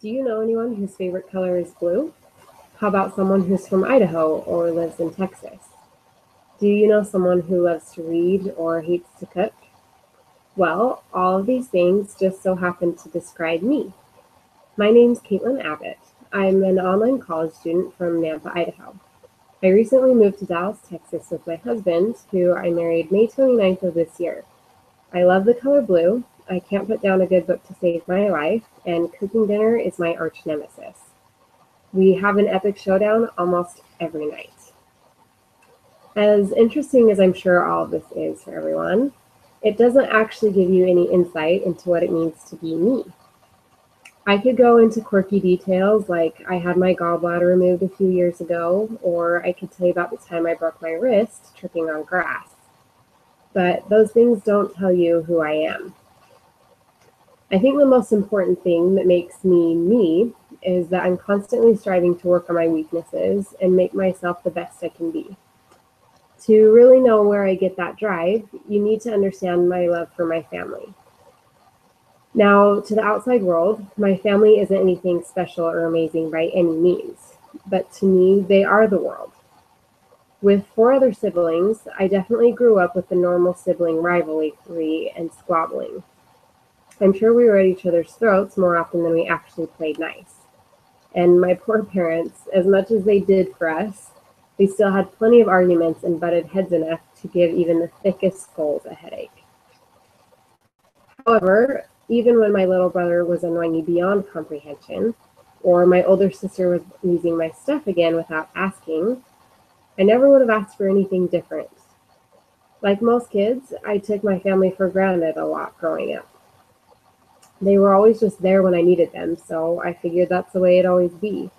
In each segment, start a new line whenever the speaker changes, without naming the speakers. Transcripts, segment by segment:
Do you know anyone whose favorite color is blue? How about someone who's from Idaho or lives in Texas? Do you know someone who loves to read or hates to cook? Well, all of these things just so happen to describe me. My name's Kaitlyn Abbott. I'm an online college student from Nampa, Idaho. I recently moved to Dallas, Texas with my husband, who I married May 29th of this year. I love the color blue. I can't put down a good book to save my life, and cooking dinner is my arch nemesis. We have an epic showdown almost every night. As interesting as I'm sure all of this is for everyone, it doesn't actually give you any insight into what it means to be me. I could go into quirky details like I had my gallbladder removed a few years ago, or I could tell you about the time I broke my wrist tripping on grass. But those things don't tell you who I am. I think the most important thing that makes me me is that I'm constantly striving to work on my weaknesses and make myself the best I can be. To really know where I get that drive, you need to understand my love for my family. Now, to the outside world, my family isn't anything special or amazing by any means, but to me, they are the world. With 4 other siblings, I definitely grew up with the normal sibling rivalry and squabbling. I'm sure we were at each other's throats more often than we actually played nice. And my poor parents, as much as they did for us, they still had plenty of arguments and butted heads enough to give even the thickest skulls a headache. However, even when my little brother was annoying me beyond comprehension, or my older sister was using my stuff again without asking, I never would have asked for anything different. Like most kids, I took my family for granted a lot growing up. They were always just there when I needed them, so I figured that's the way it'd always be.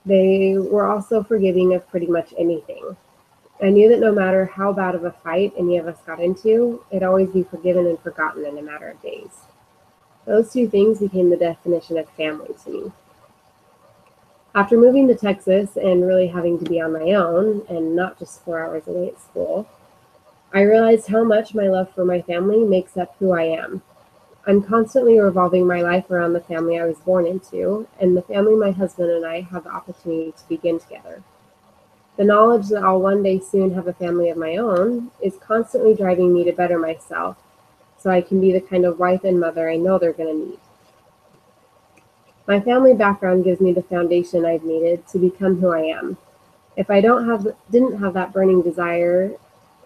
They were also forgiving of pretty much anything. I knew that no matter how bad of a fight any of us got into, it'd always be forgiven and forgotten in a matter of days. Those 2 things became the definition of family to me. After moving to Texas and really having to be on my own, and not just 4 hours away at school, I realized how much my love for my family makes up who I am. I'm constantly revolving my life around the family I was born into, and the family my husband and I have the opportunity to begin together. The knowledge that I'll one day soon have a family of my own is constantly driving me to better myself, so I can be the kind of wife and mother I know they're going to need. My family background gives me the foundation I've needed to become who I am. If I didn't have that burning desire,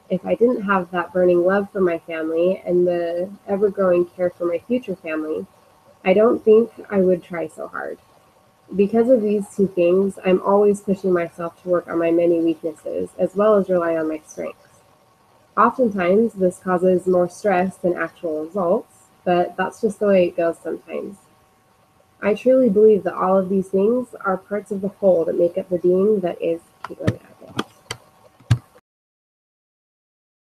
if I didn't have that burning love for my family and the ever-growing care for my future family, I don't think I would try so hard. Because of these 2 things, I'm always pushing myself to work on my many weaknesses, as well as rely on my strengths. Oftentimes, this causes more stress than actual results, but that's just the way it goes sometimes. I truly believe that all of these things are parts of the whole that make up the being that is Kaitlyn Abbott.